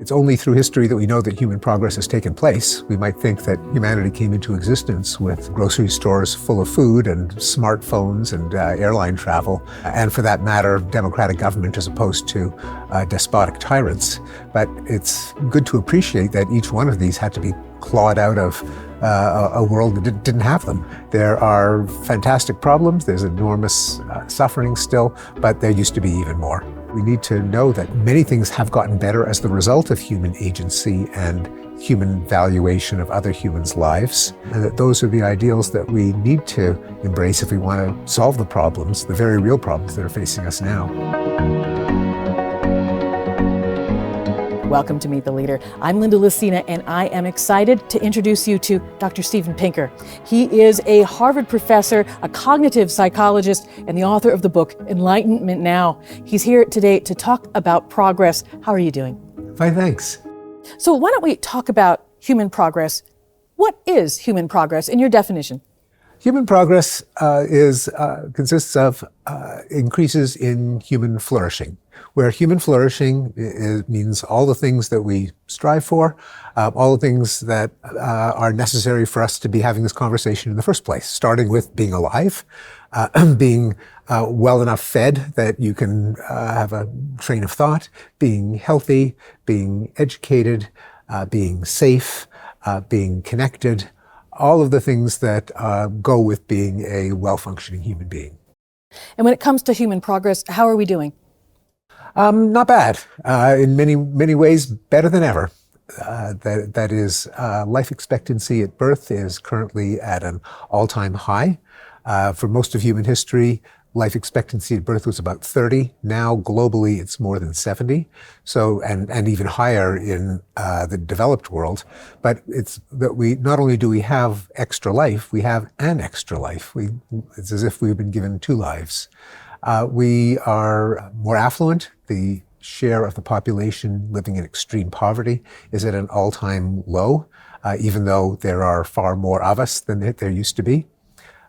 It's only through history that we know that human progress has taken place. We might think that humanity came into existence with grocery stores full of food and smartphones and airline travel, and for that matter, democratic government as opposed to despotic tyrants. But it's good to appreciate that each one of these had to be clawed out of a world that didn't have them. There are fantastic problems, there's enormous suffering still, but there used to be even more. We need to know that many things have gotten better as the result of human agency and human valuation of other humans' lives, and that those are the ideals that we need to embrace if we want to solve the problems, the very real problems that are facing us now. Welcome to Meet the Leader. I'm Linda Lucina, and I am excited to introduce you to Dr. Steven Pinker. He is a Harvard professor, a cognitive psychologist, and the author of the book, Enlightenment Now. He's here today to talk about progress. How are you doing? Fine, thanks. So why don't we talk about human progress? What is human progress in your definition? Human progress consists of increases in human flourishing, where human flourishing means all the things that we strive for, all the things that are necessary for us to be having this conversation in the first place, starting with being alive, being well enough fed that you can have a train of thought, being healthy, being educated, being safe, being connected, all of the things that go with being a well-functioning human being. And when it comes to human progress, how are we doing? Not bad. In many ways, better than ever. That is, life expectancy at birth is currently at an all-time high. For most of human history, life expectancy at birth was about 30. Now, globally, it's more than 70. So, and even higher in the developed world. But it's that we not only do we have extra life, we have an extra life. It's as if we've been given two lives. We are more affluent. The share of the population living in extreme poverty is at an all-time low, even though there are far more of us than there used to be.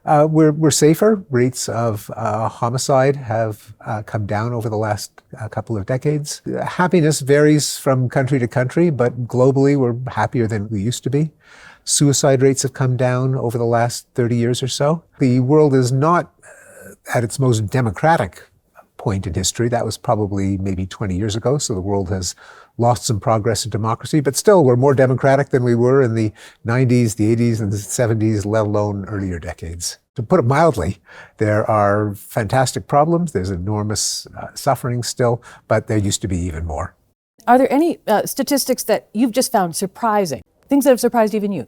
We're safer. Rates of homicide have come down over the last couple of decades. Happiness varies from country to country, but globally we're happier than we used to be. Suicide rates have come down over the last 30 years or so. The world is not at its most democratic point in history. That was probably maybe 20 years ago, so the world has lost some progress in democracy, but still we're more democratic than we were in the 90s, the 80s, and the 70s, let alone earlier decades. To put it mildly, there are fantastic problems, there's enormous suffering still, but there used to be even more. Are there any statistics that you've just found surprising, things that have surprised even you?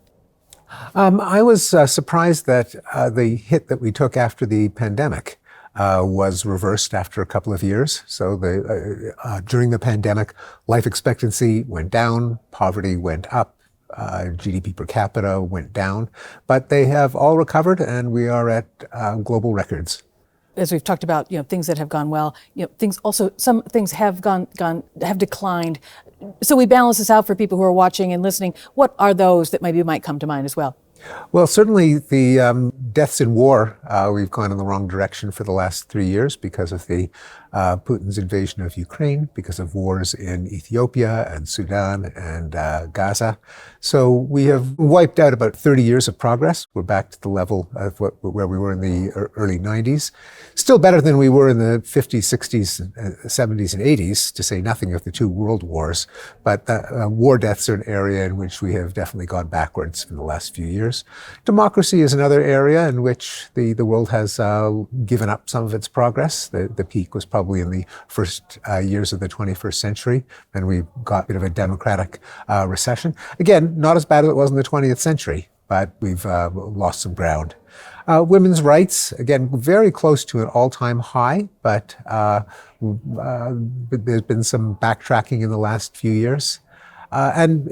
I was surprised that the hit that we took after the pandemic was reversed after a couple of years. So during the pandemic, life expectancy went down, poverty went up, GDP per capita went down, but they have all recovered and we are at global records. As we've talked about, things that have gone well, some things have have declined. So we balance this out for people who are watching and listening. What are those that maybe might come to mind as well? Well, certainly the deaths in war, we've gone in the wrong direction for the last 3 years because of the Putin's invasion of Ukraine, because of wars in Ethiopia and Sudan and Gaza. So we have wiped out about 30 years of progress. We're back to the level of where we were in the early 90s. Still better than we were in the 50s, 60s, 70s, and 80s, to say nothing of the two world wars. But war deaths are an area in which we have definitely gone backwards in the last few years. Democracy is another area in which the world has given up some of its progress. The peak was probably in the first years of the 21st century, and we got a bit of a democratic recession. Again, not as bad as it was in the 20th century, but we've lost some ground. Women's rights, again, very close to an all-time high, but there's been some backtracking in the last few years. And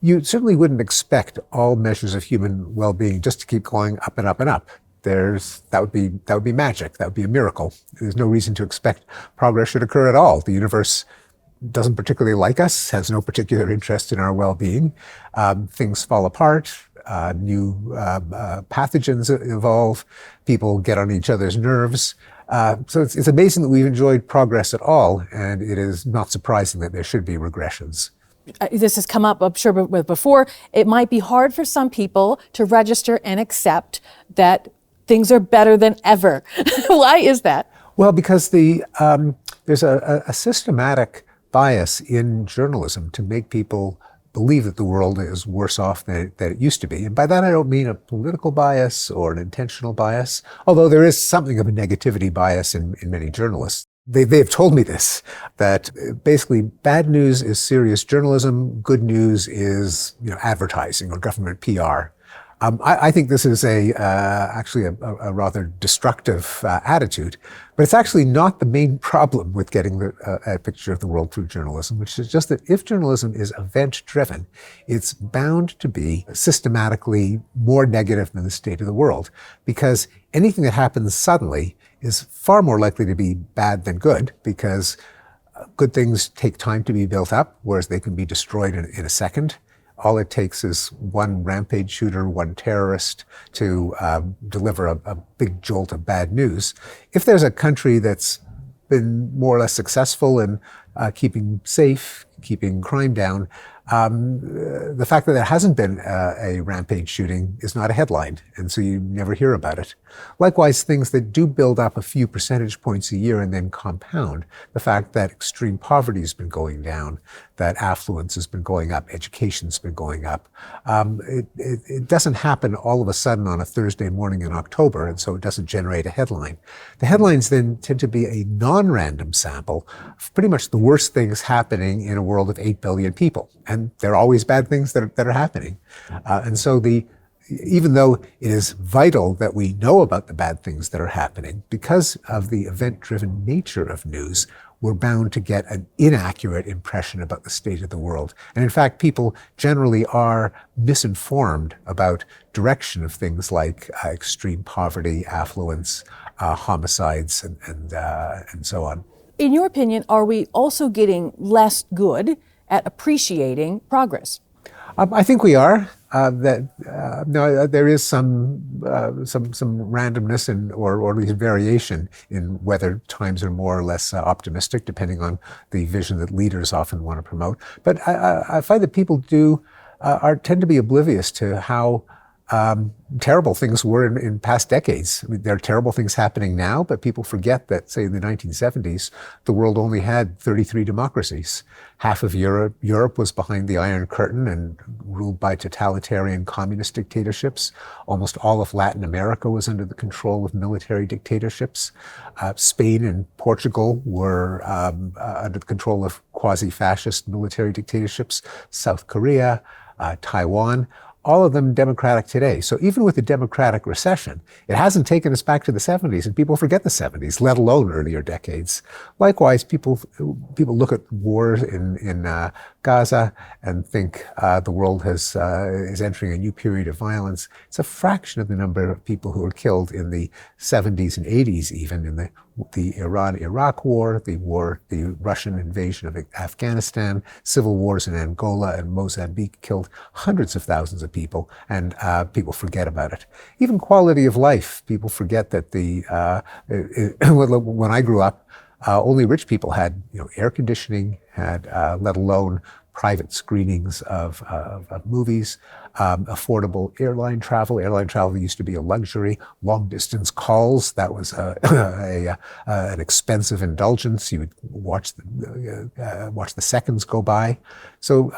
you certainly wouldn't expect all measures of human well-being just to keep going up and up and up. That would be magic. That would be a miracle. There's no reason to expect progress should occur at all. The universe doesn't particularly like us, has no particular interest in our well-being. Things fall apart. New pathogens evolve. People get on each other's nerves. So it's amazing that we've enjoyed progress at all, and it is not surprising that there should be regressions. This has come up, I'm sure, before. It might be hard for some people to register and accept that things are better than ever. Why is that? Well, because there's a systematic bias in journalism to make people believe that the world is worse off than it used to be. And by that, I don't mean a political bias or an intentional bias, although there is something of a negativity bias in many journalists. They've told me this, that basically bad news is serious journalism, good news is advertising or government PR. I think this is actually a rather destructive attitude, but it's actually not the main problem with getting a picture of the world through journalism, which is just that if journalism is event-driven, it's bound to be systematically more negative than the state of the world, because anything that happens suddenly is far more likely to be bad than good, because good things take time to be built up, whereas they can be destroyed in a second. All it takes is one rampage shooter, one terrorist to deliver a big jolt of bad news. If there's a country that's been more or less successful in keeping safe, keeping crime down, the fact that there hasn't been a rampage shooting is not a headline, and so you never hear about it. Likewise, things that do build up a few percentage points a year and then compound, the fact that extreme poverty has been going down, that affluence has been going up, education's been going up. It doesn't happen all of a sudden on a Thursday morning in October, and so it doesn't generate a headline. The headlines then tend to be a non-random sample of pretty much the worst things happening in a world of 8 billion people. And there are always bad things that are happening. And so even though it is vital that we know about the bad things that are happening, because of the event-driven nature of news, we're bound to get an inaccurate impression about the state of the world. And in fact, people generally are misinformed about direction of things like extreme poverty, affluence, homicides, and so on. In your opinion, are we also getting less good at appreciating progress? I think we are. No, there is some randomness or at least variation in whether times are more or less optimistic, depending on the vision that leaders often want to promote. But I find that people tend to be oblivious to how terrible things were in past decades. I mean, there are terrible things happening now, but people forget that, say, in the 1970s, the world only had 33 democracies. Half of Europe was behind the Iron Curtain and ruled by totalitarian communist dictatorships. Almost all of Latin America was under the control of military dictatorships. Spain and Portugal were under the control of quasi-fascist military dictatorships. South Korea, Taiwan, all of them democratic today. So even with the democratic recession, it hasn't taken us back to the 70s, and people forget the 70s, let alone earlier decades. Likewise, people look at wars in Gaza and think the world is entering a new period of violence. It's a fraction of the number of people who were killed in the 70s and 80s, even in the Iran-Iraq war, the Russian invasion of Afghanistan, civil wars in Angola and Mozambique killed hundreds of thousands of people, and people forget about it. Even quality of life, people forget that when I grew up, only rich people had air conditioning, let alone private screenings of movies, affordable airline travel. Airline travel used to be a luxury. Long distance calls, that was an expensive indulgence. You would watch the seconds go by. So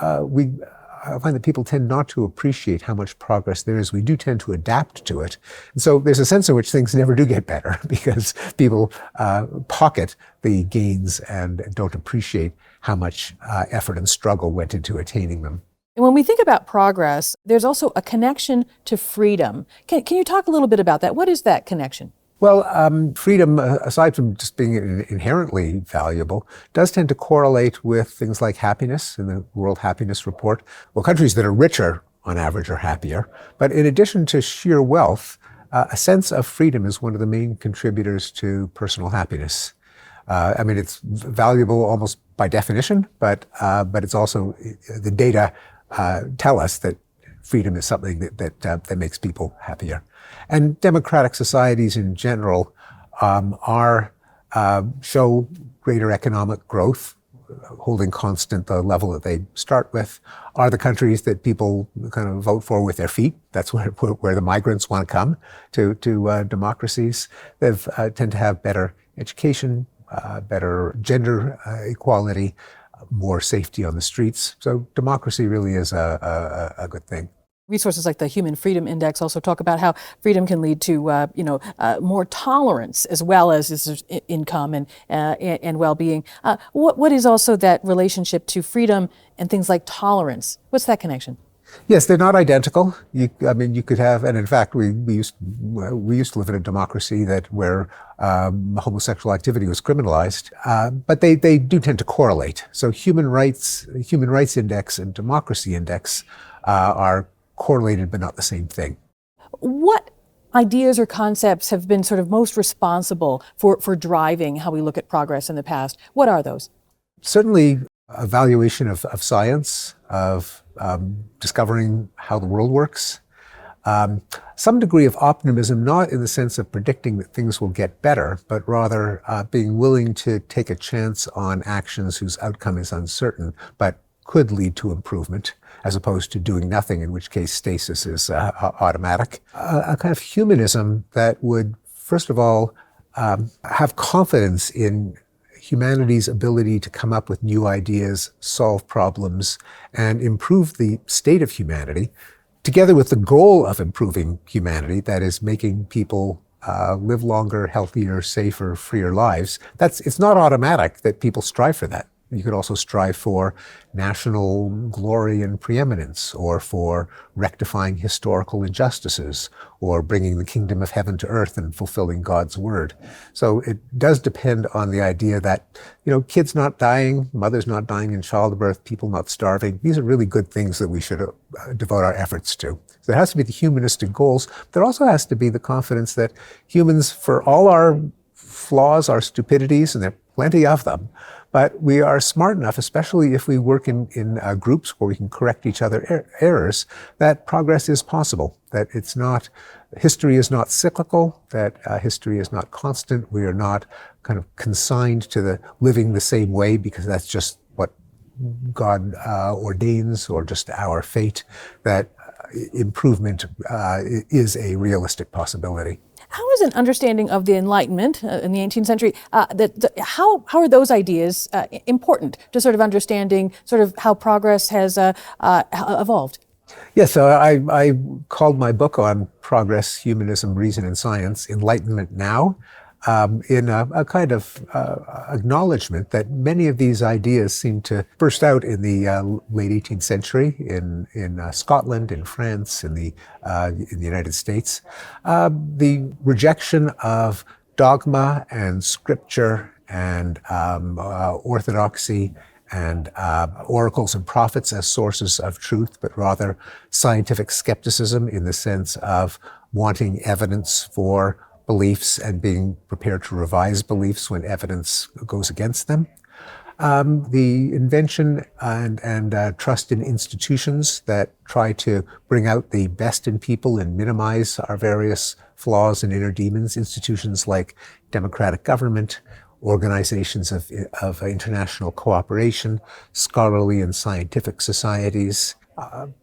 I find that people tend not to appreciate how much progress there is. We do tend to adapt to it. And so there's a sense in which things never do get better because people pocket the gains and don't appreciate how much effort and struggle went into attaining them. And when we think about progress, there's also a connection to freedom. Can you talk a little bit about that? What is that connection? Well, freedom, aside from just being inherently valuable, does tend to correlate with things like happiness in the World Happiness Report. Well, countries that are richer, on average, are happier. But in addition to sheer wealth, a sense of freedom is one of the main contributors to personal happiness. I mean, it's valuable almost by definition, but it's also, the data tell us that freedom is something that makes people happier. And democratic societies in general are show greater economic growth, holding constant the level that they start with, are the countries that people kind of vote for with their feet. That's where the migrants want to come to democracies. They tend to have better education, better gender equality, more safety on the streets. So democracy really is a good thing. Resources like the Human Freedom Index also talk about how freedom can lead to, more tolerance as well as income and well-being. What is also that relationship to freedom and things like tolerance? What's that connection? Yes, they're not identical. You could have, and in fact, we used to live in a democracy where homosexual activity was criminalized, but they do tend to correlate. So human rights index and democracy index are correlated but not the same thing. What ideas or concepts have been sort of most responsible for driving how we look at progress in the past? What are those? Certainly evaluation of science, of discovering how the world works. Some degree of optimism, not in the sense of predicting that things will get better, but rather being willing to take a chance on actions whose outcome is uncertain, but could lead to improvement, as opposed to doing nothing, in which case stasis is automatic. A kind of humanism that would, first of all, have confidence in humanity's ability to come up with new ideas, solve problems, and improve the state of humanity, together with the goal of improving humanity, that is making people live longer, healthier, safer, freer lives. It's not automatic that people strive for that. You could also strive for national glory and preeminence, or for rectifying historical injustices, or bringing the kingdom of heaven to earth and fulfilling God's word. So it does depend on the idea that, kids not dying, mothers not dying in childbirth, people not starving. These are really good things that we should devote our efforts to. So there has to be the humanistic goals. There also has to be the confidence that humans, for all our flaws, our stupidities, and there are plenty of them, but we are smart enough, especially if we work in groups where we can correct each other's errors, that progress is possible, that history is not cyclical, that history is not constant. We are not kind of consigned to living the same way because that's just what God ordains, or just our fate, that improvement is a realistic possibility. How is an understanding of the Enlightenment in the 18th century, how are those ideas important to sort of understanding sort of how progress has evolved? Yes, so I called my book on progress, humanism, reason, and science, Enlightenment Now, in a kind of acknowledgement that many of these ideas seem to burst out in the late 18th century in Scotland, in France, in the United States. The rejection of dogma and scripture and orthodoxy and oracles and prophets as sources of truth, but rather scientific skepticism in the sense of wanting evidence for beliefs and being prepared to revise beliefs when evidence goes against them. The invention and trust in institutions that try to bring out the best in people and minimize our various flaws and inner demons. Institutions like democratic government, organizations of international cooperation, scholarly and scientific societies,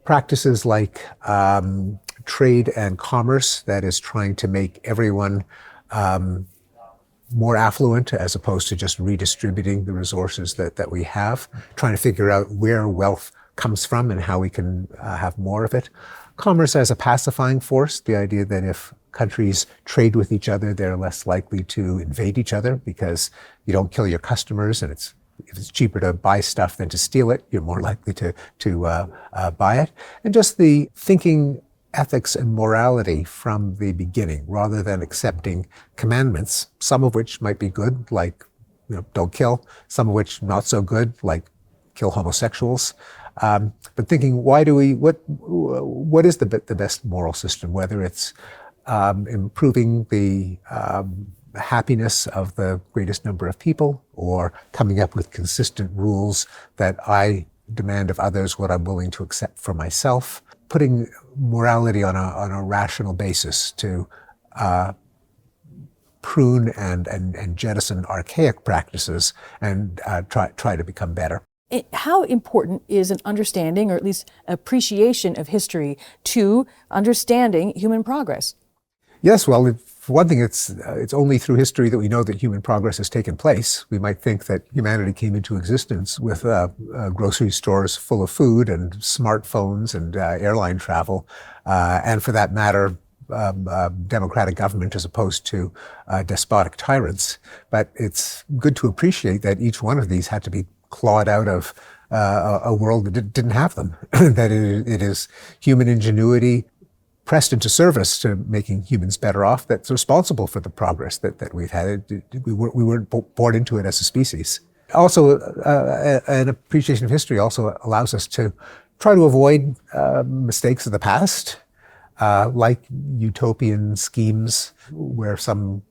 practices like trade and commerce that is trying to make everyone more affluent, as opposed to just redistributing the resources that we have, trying to figure out where wealth comes from and how we can have more of it. Commerce as a pacifying force, the idea that if countries trade with each other, they're less likely to invade each other because you don't kill your customers, and if it's cheaper to buy stuff than to steal it, you're more likely to buy it. And just the thinking ethics and morality from the beginning, rather than accepting commandments, some of which might be good, like don't kill, some of which not so good, like kill homosexuals. But thinking, what is the best moral system, whether it's improving the happiness of the greatest number of people, or coming up with consistent rules that I demand of others what I'm willing to accept for myself, putting morality on a rational basis to prune and jettison archaic practices and try to become better. How important is an understanding, or at least appreciation of history, to understanding human progress? Yes, well, for one thing, it's only through history that we know that human progress has taken place. We might think that humanity came into existence with grocery stores full of food and smartphones and airline travel, and for that matter, democratic government as opposed to despotic tyrants. But it's good to appreciate that each one of these had to be clawed out of a world that didn't have them. That it is human ingenuity pressed into service to making humans better off that's responsible for the progress that we've had. We weren't born into it as a species. Also, an appreciation of history also allows us to try to avoid mistakes of the past, like utopian schemes where some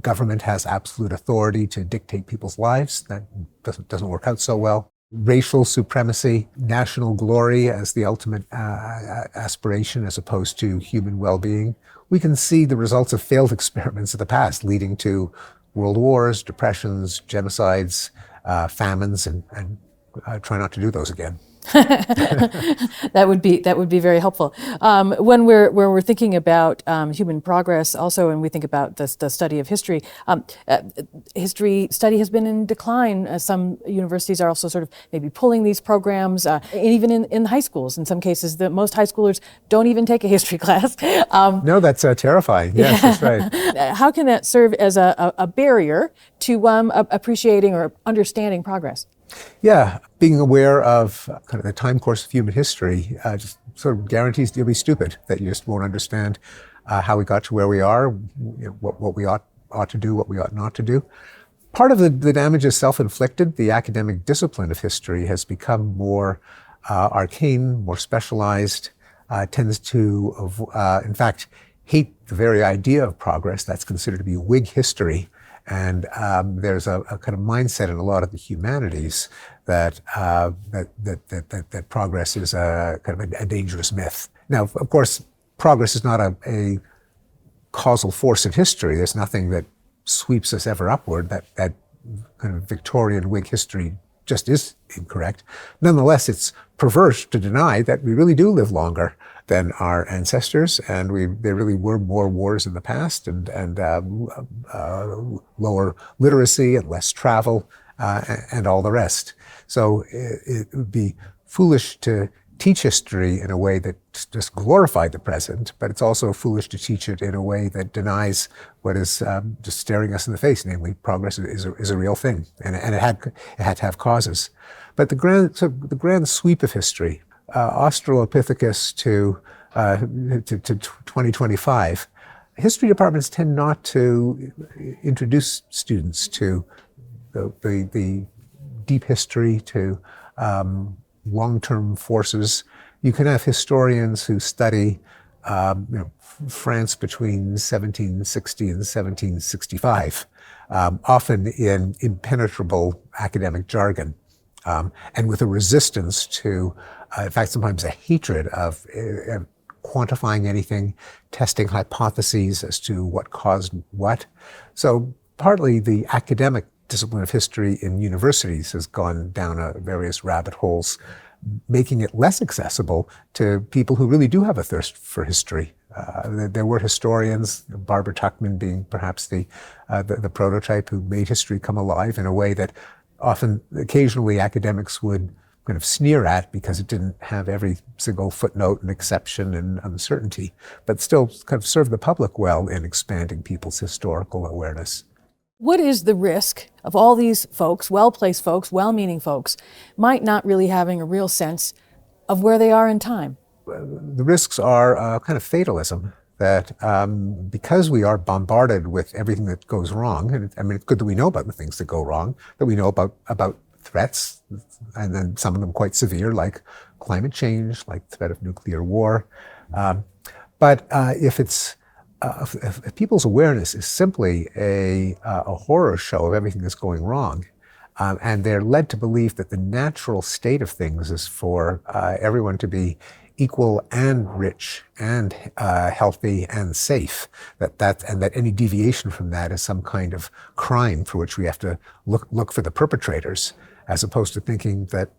government has absolute authority to dictate people's lives. That doesn't work out so well. Racial supremacy, national glory as the ultimate aspiration as opposed to human well-being. We can see the results of failed experiments of the past leading to world wars, depressions, genocides, famines, and try not to do those again. That would be very helpful. When we're thinking about human progress, also, and we think about the study of history, history study has been in decline. Some universities are also sort of maybe pulling these programs, and even in high schools. In some cases, most high schoolers don't even take a history class. No, that's terrifying. Yes, that's right. How can that serve as a barrier to appreciating or understanding progress? Yeah, being aware of kind of the time course of human history just sort of guarantees you'll be stupid, that you just won't understand how we got to where we are, what we ought to do, what we ought not to do. Part of the damage is self-inflicted. The academic discipline of history has become more arcane, more specialized, tends to, in fact, hate the very idea of progress. That's considered to be Whig history. And there's a kind of mindset in a lot of the humanities that that progress is a kind of a dangerous myth. Now, of course, progress is not a causal force in history. There's nothing that sweeps us ever upward. That kind of Victorian Whig history just is incorrect. Nonetheless, it's perverse to deny that we really do live longer than our ancestors, and there really were more wars in the past, and lower literacy and less travel, and all the rest. So it would be foolish to teach history in a way that just glorified the present, but it's also foolish to teach it in a way that denies what is just staring us in the face, namely progress is a real thing, and it had to have causes. But the grand sweep of history, Australopithecus to 2025, history departments tend not to introduce students to the deep history, to long-term forces. You can have historians who study France between 1760 and 1765, often in impenetrable academic jargon, and with a resistance to, in fact, sometimes a hatred of quantifying anything, testing hypotheses as to what caused what. So partly the academic discipline of history in universities has gone down various rabbit holes, making it less accessible to people who really do have a thirst for history. There were historians, Barbara Tuchman being perhaps the prototype, who made history come alive in a way that occasionally academics would kind of sneer at because it didn't have every single footnote and exception and uncertainty, but still kind of served the public well in expanding people's historical awareness. What is the risk of all these folks, well-placed folks, well-meaning folks, might not really having a real sense of where they are in time? The risks are kind of fatalism, that because we are bombarded with everything that goes wrong, and I mean, it's good that we know about the things that go wrong, that we know about threats, and then some of them quite severe, like climate change, like threat of nuclear war. But if people's awareness is simply a horror show of everything that's going wrong, and they're led to believe that the natural state of things is for everyone to be equal and rich and healthy and safe, and that any deviation from that is some kind of crime for which we have to look for the perpetrators, as opposed to thinking that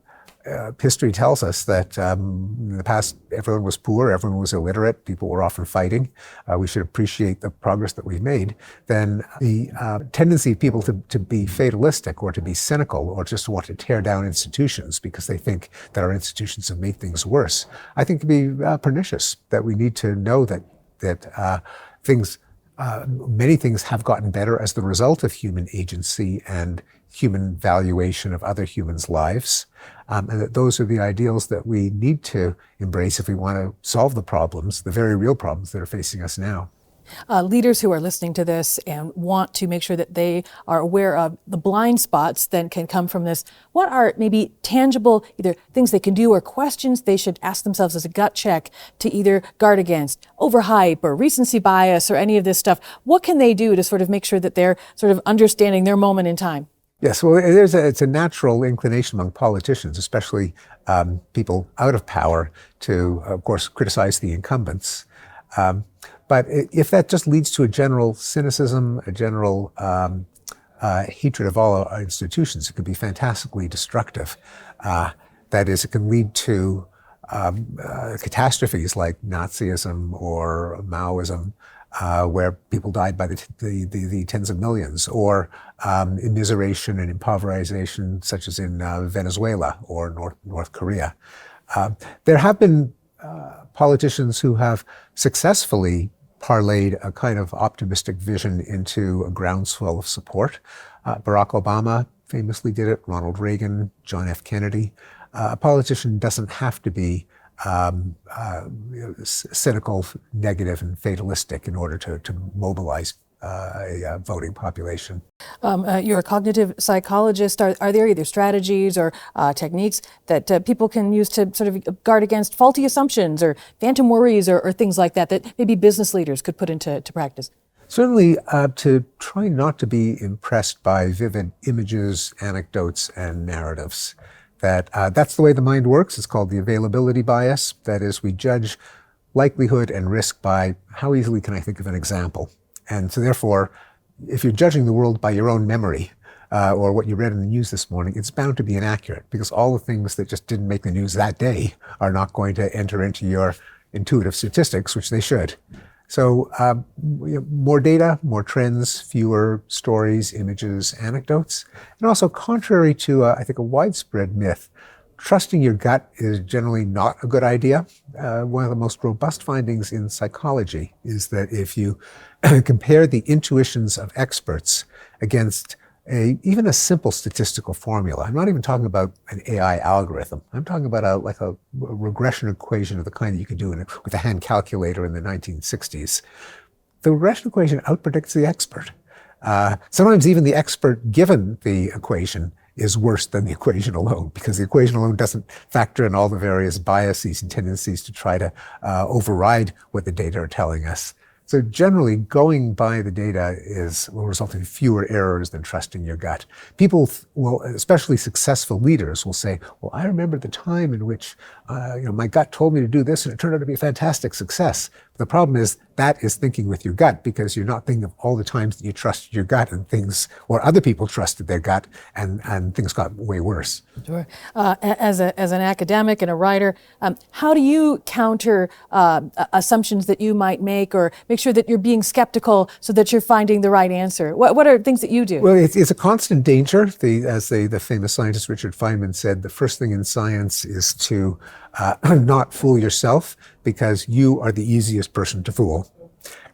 history tells us that in the past, everyone was poor, everyone was illiterate, people were often fighting. We should appreciate the progress that we've made. Then the tendency of people to be fatalistic or to be cynical or just to want to tear down institutions because they think that our institutions have made things worse, I think can be pernicious. That we need to know that many things have gotten better as the result of human agency and human valuation of other humans' lives, and that those are the ideals that we need to embrace if we want to solve the problems, the very real problems that are facing us now. Leaders who are listening to this and want to make sure that they are aware of the blind spots that can come from this, what are maybe tangible either things they can do or questions they should ask themselves as a gut check to either guard against overhype or recency bias or any of this stuff? What can they do to sort of make sure that they're sort of understanding their moment in time? Yes, well, it's a natural inclination among politicians, especially people out of power, to, of course, criticize the incumbents. But if that just leads to a general cynicism, a general hatred of all our institutions, it can be fantastically destructive. That is, it can lead to catastrophes like Nazism or Maoism, where people died by the tens of millions, or immiseration and impoverization, such as in Venezuela or North Korea. There have been politicians who have successfully parlayed a kind of optimistic vision into a groundswell of support. Barack Obama famously did it, Ronald Reagan, John F. Kennedy. A politician doesn't have to be cynical, negative, and fatalistic in order to mobilize a voting population. You're a cognitive psychologist. Are there either strategies or techniques that people can use to sort of guard against faulty assumptions or phantom worries or things like that that maybe business leaders could put into practice? Certainly, to try not to be impressed by vivid images, anecdotes, and narratives. That's the way the mind works. It's called the availability bias. That is, we judge likelihood and risk by how easily can I think of an example. And so therefore, if you're judging the world by your own memory or what you read in the news this morning, it's bound to be inaccurate because all the things that just didn't make the news that day are not going to enter into your intuitive statistics, which they should. So more data, more trends, fewer stories, images, anecdotes. And also contrary to, I think, a widespread myth, trusting your gut is generally not a good idea. One of the most robust findings in psychology is that if you compare the intuitions of experts against even a simple statistical formula, I'm not even talking about an AI algorithm. I'm talking about a regression equation of the kind that you could do with a hand calculator in the 1960s. The regression equation outpredicts the expert. Sometimes even the expert given the equation is worse than the equation alone, because the equation alone doesn't factor in all the various biases and tendencies to try to override what the data are telling us. So generally, going by the data will result in fewer errors than trusting your gut. People will, especially successful leaders, will say, well, I remember the time in which my gut told me to do this and it turned out to be a fantastic success. The problem is that is thinking with your gut, because you're not thinking of all the times that you trusted your gut and things, or other people trusted their gut and things got way worse. Sure. As an academic and a writer, how do you counter assumptions that you might make, or make sure that you're being skeptical so that you're finding the right answer? What are things that you do? Well, it's a constant danger. As the famous scientist Richard Feynman said, the first thing in science is to not fool yourself, because you are the easiest person to fool.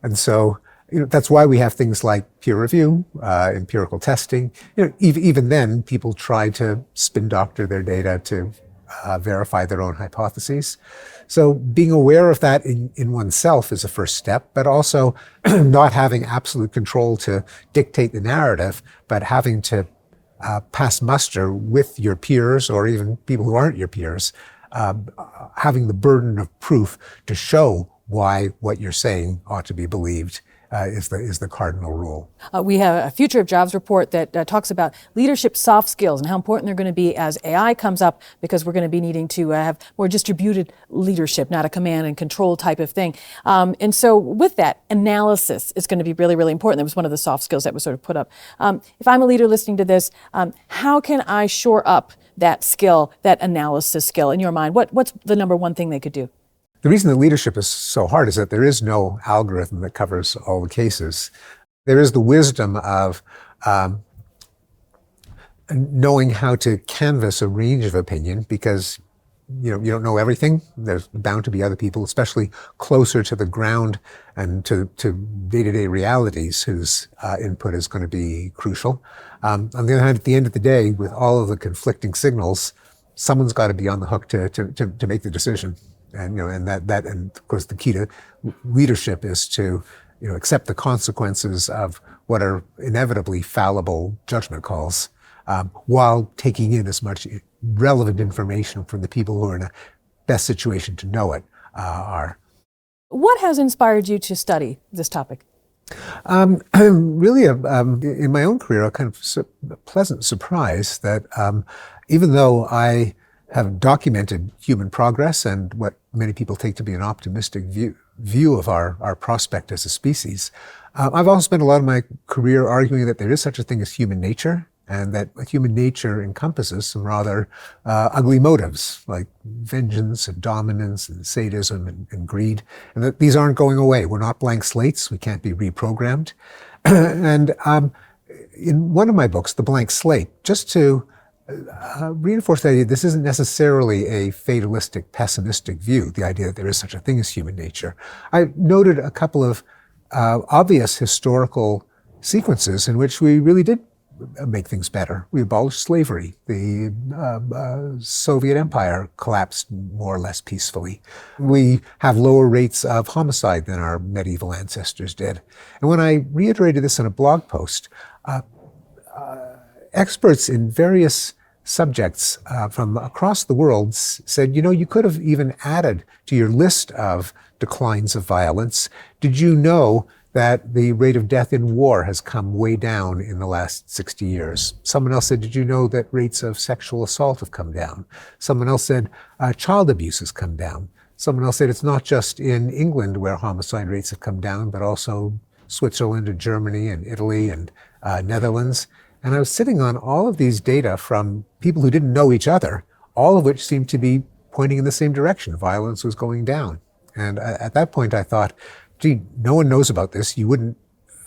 And so that's why we have things like peer review, empirical testing. Even then, people try to spin doctor their data to verify their own hypotheses. So being aware of that in oneself is a first step, but also not having absolute control to dictate the narrative, but having to pass muster with your peers, or even people who aren't your peers, having the burden of proof to show why what you're saying ought to be believed. is the cardinal rule. We have a Future of Jobs report that talks about leadership soft skills and how important they're going to be as AI comes up, because we're going to be needing to have more distributed leadership, not a command and control type of thing. And so with that, analysis is going to be really, really important. That was one of the soft skills that was sort of put up. If I'm a leader listening to this, how can I shore up that skill, that analysis skill in your mind? What's the number one thing they could do? The reason that leadership is so hard is that there is no algorithm that covers all the cases. There is the wisdom of knowing how to canvass a range of opinion, because you don't know everything. There's bound to be other people, especially closer to the ground and to day-to-day realities, whose input is going to be crucial. On the other hand, at the end of the day, with all of the conflicting signals, someone's got to be on the hook to make the decision. And and of course the key to leadership is to accept the consequences of what are inevitably fallible judgment calls, while taking in as much relevant information from the people who are in a best situation to know it are. What has inspired you to study this topic? Really, in my own career, a kind of pleasant surprise that even though I have documented human progress and what many people take to be an optimistic view of our prospect as a species, I've also spent a lot of my career arguing that there is such a thing as human nature, and that human nature encompasses some rather ugly motives like vengeance and dominance and sadism and greed, and that these aren't going away. We're not blank slates. We can't be reprogrammed. And in one of my books, The Blank Slate, just to reinforce the idea this isn't necessarily a fatalistic, pessimistic view, the idea that there is such a thing as human nature, I noted a couple of obvious historical sequences in which we really did make things better. We abolished slavery. The Soviet Empire collapsed more or less peacefully. We have lower rates of homicide than our medieval ancestors did. And when I reiterated this in a blog post, experts in various subjects from across the world said, you could have even added to your list of declines of violence. Did you know that the rate of death in war has come way down in the last 60 years? Someone else said, did you know that rates of sexual assault have come down? Someone else said, child abuse has come down. Someone else said, it's not just in England where homicide rates have come down, but also Switzerland and Germany and Italy and Netherlands. And I was sitting on all of these data from people who didn't know each other, all of which seemed to be pointing in the same direction. Violence was going down. And at that point I thought, gee, no one knows about this. You wouldn't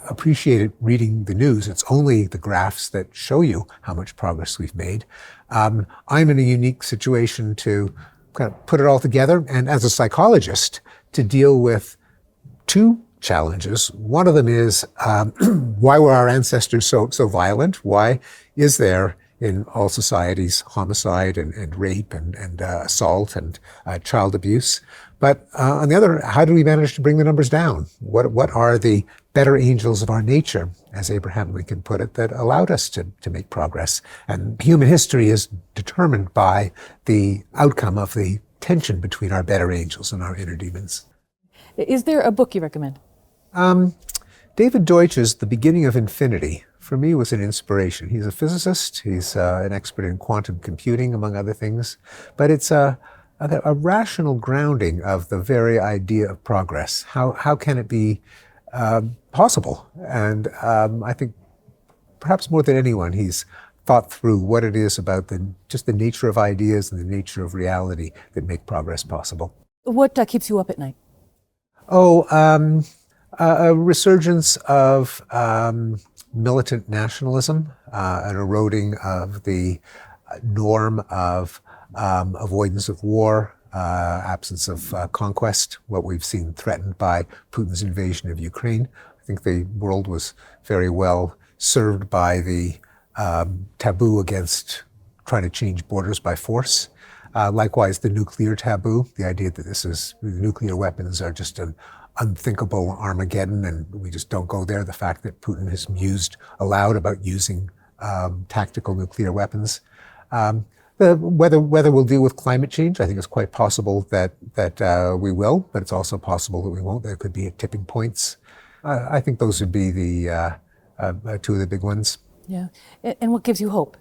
appreciate it reading the news. It's only the graphs that show you how much progress we've made. I'm in a unique situation to kind of put it all together, and as a psychologist, to deal with two challenges. One of them is, why were our ancestors so violent? Why is there in all societies homicide and rape and assault and child abuse? But on the other, how do we manage to bring the numbers down? What are the better angels of our nature, as Abraham Lincoln put it, that allowed us to make progress? And human history is determined by the outcome of the tension between our better angels and our inner demons. Is there a book you recommend? David Deutsch's The Beginning of Infinity, for me, was an inspiration. He's a physicist. He's an expert in quantum computing, among other things. But it's a rational grounding of the very idea of progress. How can it be possible? And I think perhaps more than anyone, he's thought through what it is about just the nature of ideas and the nature of reality that make progress possible. What keeps you up at night? A resurgence of militant nationalism, an eroding of the norm of avoidance of war, absence of conquest, what we've seen threatened by Putin's invasion of Ukraine. I think the world was very well served by the taboo against trying to change borders by force. Likewise, the nuclear taboo, the idea that the nuclear weapons are just an unthinkable Armageddon and we just don't go there. The fact that Putin has mused aloud about using tactical nuclear weapons. Whether we'll deal with climate change, I think it's quite possible that we will, but it's also possible that we won't. There could be tipping points. I think those would be the two of the big ones. Yeah. And what gives you hope?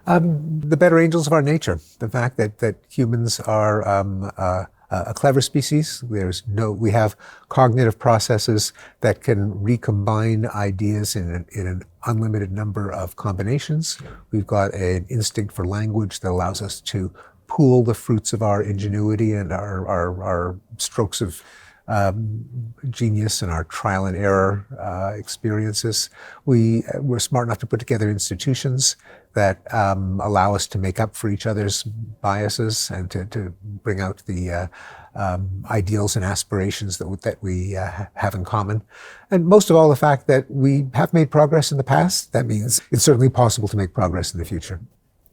The better angels of our nature. The fact that humans are a clever species. We have cognitive processes that can recombine ideas in an unlimited number of combinations. We've got an instinct for language that allows us to pool the fruits of our ingenuity and our strokes of genius and our trial and error experiences. We're smart enough to put together institutions that allow us to make up for each other's biases and to bring out the ideals and aspirations that we have in common. And most of all, the fact that we have made progress in the past, that means it's certainly possible to make progress in the future.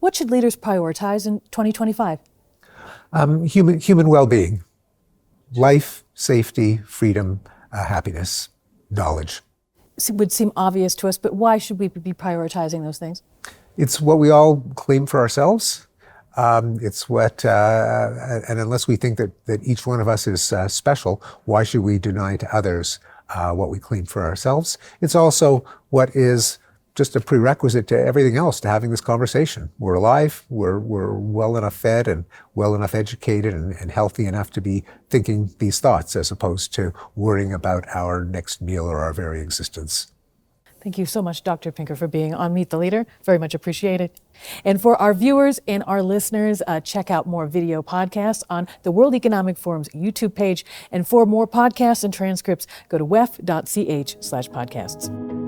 What should leaders prioritize in 2025? Human well-being, life, safety, freedom, happiness, knowledge. It would seem obvious to us, but why should we be prioritizing those things? It's what we all claim for ourselves. It's what, and unless we think that each one of us is special, why should we deny to others what we claim for ourselves? It's also what is just a prerequisite to everything else, to having this conversation. We're alive, we're well enough fed and well enough educated and healthy enough to be thinking these thoughts as opposed to worrying about our next meal or our very existence. Thank you so much, Dr. Pinker, for being on Meet the Leader. Very much appreciated. And for our viewers and our listeners, check out more video podcasts on the World Economic Forum's YouTube page. And for more podcasts and transcripts, go to wef.ch/podcasts.